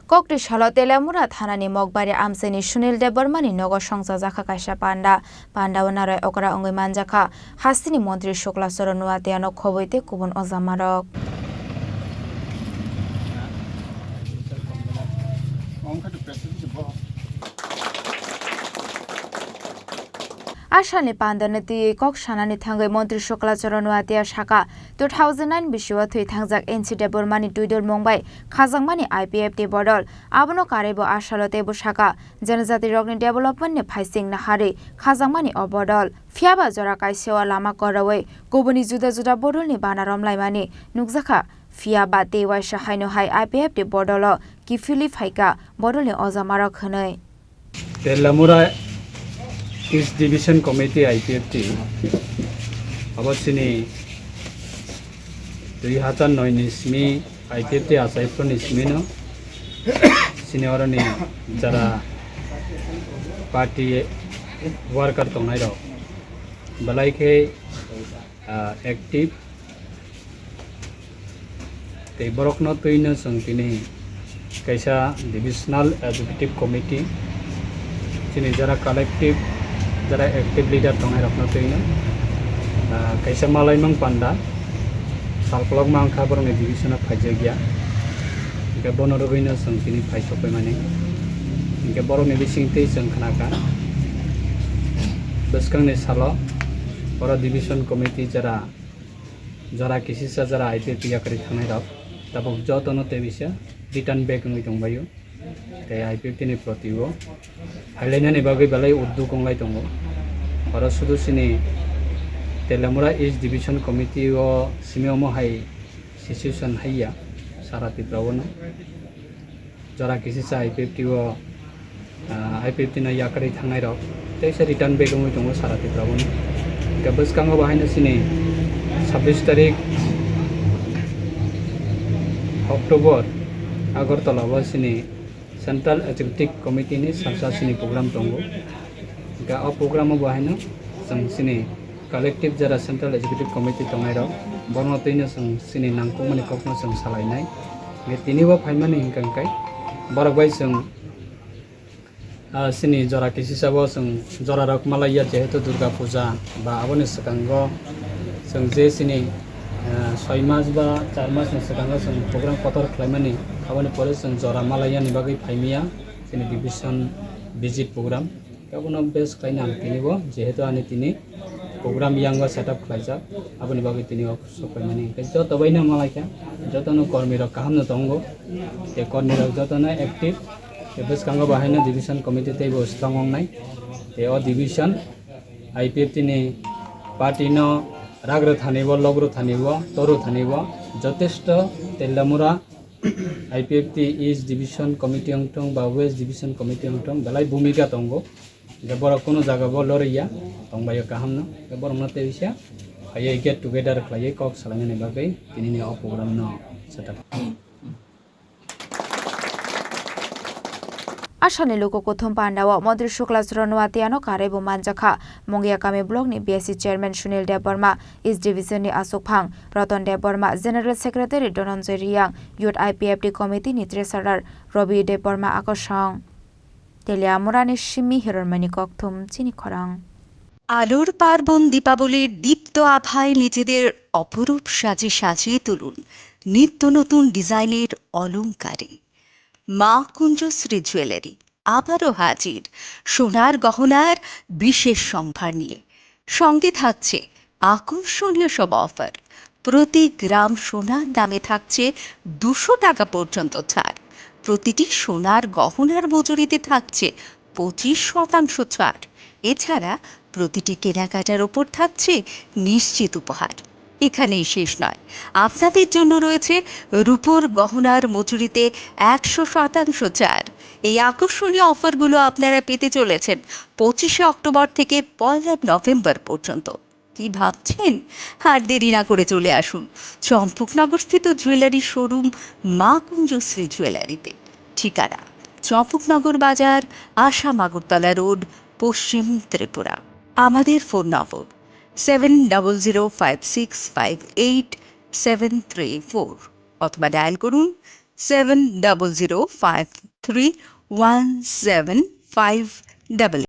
Kokri shalo telemura thanani mokbari amseni Sunil Debormani nogo songsa jaka kaisa panda wanare okra ongoi manjaka hastini mantri Shukla Saran Nuatiano khoboite kubun ozamarok Ashani pandanati kok shanani thangai mantri Shukla Saran Nuatia shaka 2009 bishiwa thui thangjak NC Debormani tuidol mongbai khajangmani IPFT bodol abono karebo ashalote bo shaka janajati rogni development ne phaising nahari khajangmani obodol fiaba jora kaisewa lama korawai goboni juda juda bodol ni banaromlaimani nukjaka fiaba tewai sahaino hai IPFT bodolo kifili phaika bodol ni ozamarok hwnai Telamura East Division Committee IPFT abasini 2009 nismi IPFT asaipro nismino seniorani jara party worker tongnai rok balai ke active te borokno tuino sangtini kaisa divisional executive committee sini jara collective jara active leader tongai rakno tuino kaisa malai mang panda salplog mang khabar ni division of phajagya ke bono robino sangtini phaisopai mane ke boro ni bisingte sangkhanaka baskang ni salo boro division committee jara kisisa jara IPFT yakari thangai rak tabuk jotono te bisa return back ngi tongbayo te IPFT ni protibo hailena ni bagai balai urdu konglai tongo boro sudu sini Telamura East Division Committee o simiomo hai situation haiya sarati prawono jara kisisa IPFT o IPFT na yakari thangai rok te se return back ngi tongo sarati prawono gabas kango bahaina sini 26 tarik Oktober Agartala wasini Central Executive Committee ni sarsa sini program tongo ga o program bahina sang sini collective jara Central Executive Committee tongai ro borno tine sang sini nangkong mani kokno sang salainai ge tini wa phaimani hingkang kai borok bai sang sini jara kisisa bo sang jara rok malaya jehetu Durga Puja ba aboni sakango sang je sini 6 mas ba 4 mas ni sakango sang program kotor khlaimani aboni pore sang jara malaya ni bagai phaimia sini division visit program kabono best kainam tini bo jehetu ani tini program yang setup khlaijak aboni bagai tini sopai mani joto baina malaika jotono kormi rok kaham no tongo te kormi rok jotono active te best kango bahaina division committee te bo strong ongnai te o division IPFT ni party no রাগ্র থানিব লগ্র থানিব তরু থানিব যথেষ্ট Teliamura IPFT east division committee অংটং বা West division committee অংটং বেলাই ভূমিকা তঙ্গো বড় কোনো জায়গা লরিয়া তংবায় কাহামনো বড় মতে বিশা হাইয়ে গেট টুগেদার খাইয়ে কক সালাঙে বাগৈ তিনি নি প্রোগ্রাম ন সেটা Ashani loko kothom pandawa Mantri Shukla Saran Nuatiano karebo manjaka Mongia Kame Block ni BSC Chairman Sunil Deborma East Division ni Asok Phang Ratan Deborma General Secretary Donanjoy Riang Youth IPFT Committee ni Treasurer Robi Deborma Akosang Telamura ni Shimi Hirormani Kokthum Chini Khorang আলোর পার্বণ দীপাবলির দীপ্ত আভায় নিজেদের অপরূপ সাজিয়ে তুলুন নিত্য নতুন ডিজাইনের অলংকারে মা কুঞ্জশ্রী জুয়েলারি আবারও হাজির সোনার গহনার বিশেষ সম্ভার নিয়ে সঙ্গে থাকছে আকর্ষণীয় সব অফার প্রতি গ্রাম সোনার দামে থাকছে 200 টাকা পর্যন্ত ছাড় প্রতিটি সোনার গহনার মজুরিতে থাকছে 25% ছাড় এছাড়া প্রতিটি কেনাকাটার ওপর থাকছে নিশ্চিত উপহার এখানেই শেষ নয় আপনাদের জন্য রয়েছে রূপোর গহনার মজুরিতে 100% ছাড় এই আকর্ষণীয় অফারগুলো আপনারা পেতে চলেছেন 25 অক্টোবর থেকে 1 নভেম্বর পর্যন্ত কি ভাবছেন আর দেরি না করে চলে আসুন চম্পকনগরস্থিত জুয়েলারি শোরুম মা কুঞ্জশ্রী জুয়েলারিতে ঠিকানা চম্পকনগর বাজার আসাম আগরতলা রোড পশ্চিম ত্রিপুরা আমাদের ফোন নম্বর 7005658734 অথবা ডায়াল করুন 7005317588